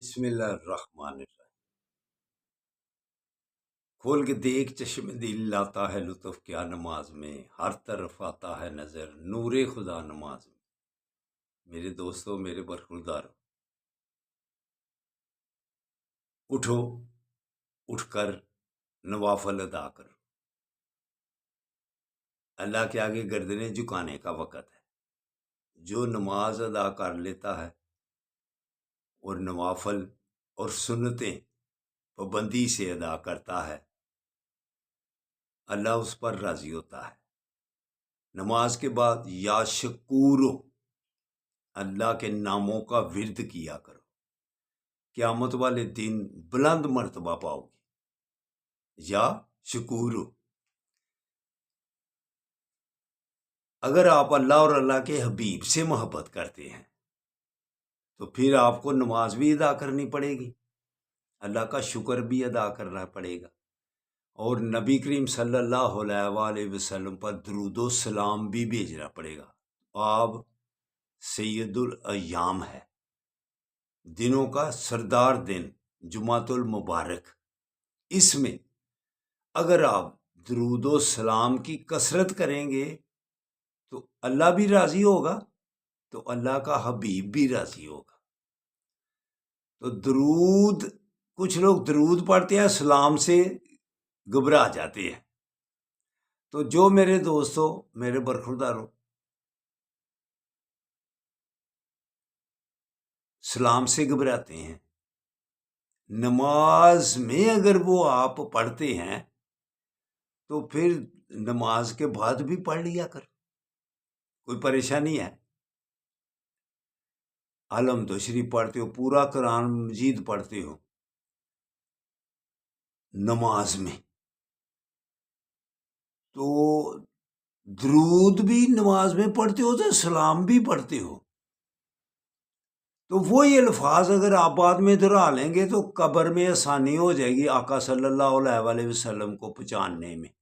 بسم اللہ الرحمن الرحیم۔ کھول کے دیکھ چشم دل لاتا ہے لطف کیا نماز میں، ہر طرف آتا ہے نظر نور خدا نماز میں۔ میرے دوستو، میرے برخوردارو، اٹھو، اٹھ کر نوافل ادا کرو۔ اللہ کے آگے گردنیں جھکانے کا وقت ہے۔ جو نماز ادا کر لیتا ہے اور نوافل اور سنتیں پابندی سے ادا کرتا ہے، اللہ اس پر راضی ہوتا ہے۔ نماز کے بعد یا شکورو، اللہ کے ناموں کا ورد کیا کرو، قیامت والے دن بلند مرتبہ پاؤ گے۔ یا شکورو، اگر آپ اللہ اور اللہ کے حبیب سے محبت کرتے ہیں تو پھر آپ کو نماز بھی ادا کرنی پڑے گی، اللہ کا شکر بھی ادا کرنا پڑے گا، اور نبی کریم صلی اللہ علیہ وآلہ وسلم پر درود و سلام بھی بھیجنا پڑے گا۔ آپ سید الایام ہے، دنوں کا سردار دن، جمعۃ المبارک۔ اس میں اگر آپ درود و سلام کی کثرت کریں گے تو اللہ بھی راضی ہوگا، تو اللہ کا حبیب بھی راضی ہوگا۔ تو درود، کچھ لوگ درود پڑھتے ہیں، سلام سے گھبرا جاتے ہیں۔ تو جو میرے دوستو، میرے برخورداروں، سلام سے گھبراتے ہیں، نماز میں اگر وہ آپ پڑھتے ہیں تو پھر نماز کے بعد بھی پڑھ لیا کر، کوئی پریشانی ہے؟ الحمد شریف پڑھتے ہو، پورا قرآن مجید پڑھتے ہو نماز میں، تو درود بھی نماز میں پڑھتے ہو تو سلام بھی پڑھتے ہو، تو وہی الفاظ اگر آپ بعد میں دہرا لیں گے تو قبر میں آسانی ہو جائے گی آقا صلی اللہ علیہ وآلہ وسلم کو پہچاننے میں۔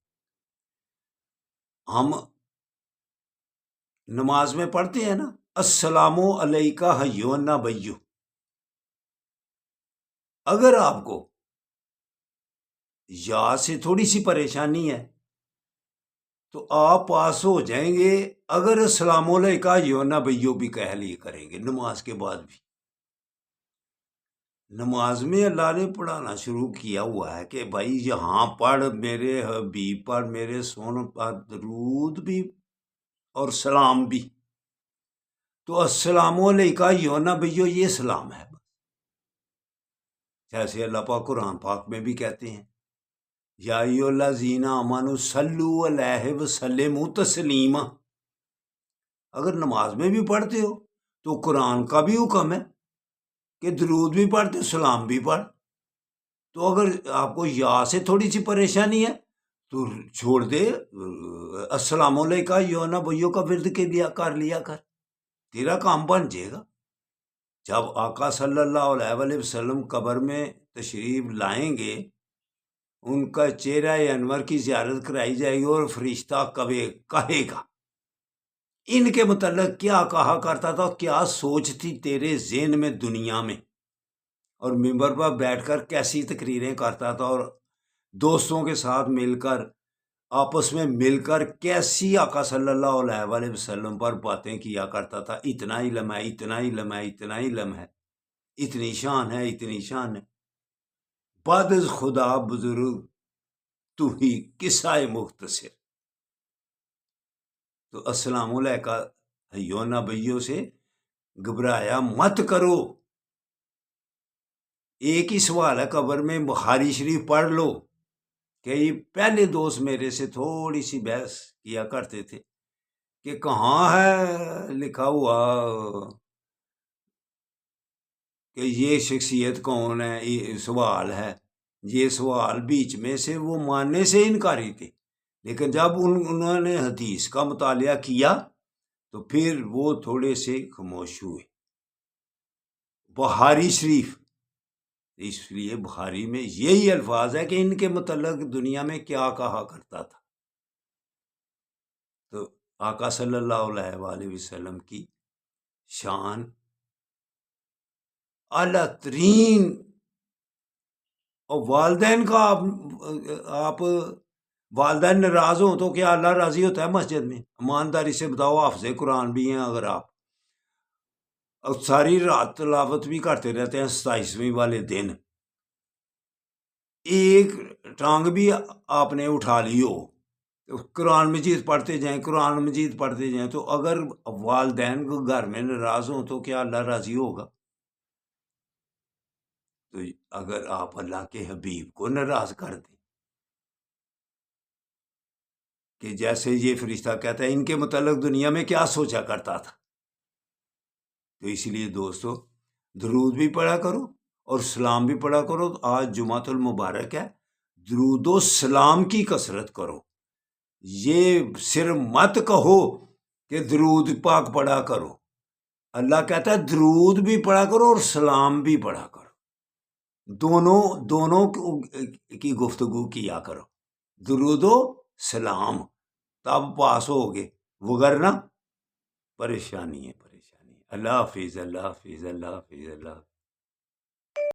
ہم نماز میں پڑھتے ہیں نا، السلام علیکہ حیو نبیو، اگر آپ کو یا سے تھوڑی سی پریشانی ہے تو آپ پاس ہو جائیں گے اگر السلام علیکہ حیو نبیو بھی کہہ لیے کریں گے نماز کے بعد بھی۔ نماز میں اللہ نے پڑھانا شروع کیا ہوا ہے کہ بھائی یہاں پڑھ، میرے حبیب پر، میرے سونے پر درود بھی اور سلام بھی۔ تو السلام علیکہ یا نبیو، یہ سلام ہے، جیسے اللہ پاک قرآن پاک میں بھی کہتے ہیں یا ایھا الذین آمنوا صلوا علیہ وسلموا تسلیما۔ اگر نماز میں بھی پڑھتے ہو تو قرآن کا بھی حکم ہے کہ درود بھی پڑھتے، سلام بھی پڑھ۔ تو اگر آپ کو یا سے تھوڑی سی پریشانی ہے تو چھوڑ دے، السلام علیکہ یا نبیو کا ورد کر لیا کر، تیرا کام بن جائے گا۔ جب آقا صلی اللہ علیہ وآلہ وسلم قبر میں تشریف لائیں گے، ان کا چہرہ انور کی زیارت کرائی جائے گی اور فرشتہ کہے گا ان کے متعلق کیا کہا کرتا تھا، کیا سوچ تھی تیرے ذہن میں دنیا میں، اور ممبر پر بیٹھ کر کیسی تقریریں کرتا تھا، اور دوستوں کے ساتھ مل کر، آپس میں مل کر کیسی آقا صلی اللہ علیہ وآلہ وسلم پر باتیں کیا کرتا تھا، اتنا علم ہے، اتنا علم ہے، اتنا علم ہے، اتنی شان ہے، اتنی شان ہے، بعد از خدا بزرگ تو ہی قصہ مختصر۔ تو السلام علیکہ حیو نبیو سے گھبرایا مت کرو۔ ایک ہی سوال ہے قبر میں، بخاری شریف پڑھ لو، کہ یہ پہلے دوست میرے سے تھوڑی سی بحث کیا کرتے تھے کہ کہاں ہے لکھا ہوا کہ یہ شخصیت کون ہے، یہ سوال ہے، یہ سوال بیچ میں سے وہ ماننے سے انکاری تھے، لیکن جب انہوں نے حدیث کا مطالعہ کیا تو پھر وہ تھوڑے سے خاموش ہوئے۔ بخاری شریف، اس لیے بخاری میں یہی الفاظ ہے کہ ان کے متعلق دنیا میں کیا کہا کرتا تھا۔ تو آقا صلی اللہ علیہ وآلہ وسلم کی شان اعلیٰ ترین، اور والدین کا آپ والدین ناراض ہوں تو کیا اللہ راضی ہوتا ہے مسجد میں؟ ایمانداری سے بتاؤ، حافظ قرآن بھی ہیں اگر آپ ساری رات تلاوت بھی کرتے رہتے ہیں 27ویں والے دن، ایک ٹانگ بھی آپ نے اٹھا لی ہو، قرآن مجید پڑھتے جائیں، قرآن مجید پڑھتے جائیں، تو اگر والدین کو گھر میں ناراض ہوں تو کیا اللہ راضی ہوگا؟ تو اگر آپ اللہ کے حبیب کو ناراض کر دیں کہ جیسے یہ فرشتہ کہتا ہے ان کے متعلق دنیا میں کیا سوچا کرتا تھا، تو اس لیے دوستو درود بھی پڑھا کرو اور سلام بھی پڑھا کرو۔ آج جمعۃ المبارک ہے، درود و سلام کی کثرت کرو، یہ صرف مت کہو کہ درود پاک پڑھا کرو، اللہ کہتا ہے درود بھی پڑھا کرو اور سلام بھی پڑھا کرو، دونوں کی گفتگو کیا کرو، درود و سلام، تب پاس ہوگے، وگرنہ پریشانی ہے۔ اللہ حافظ، اللہ حافظ، اللہ حافظ، اللہ حافظ۔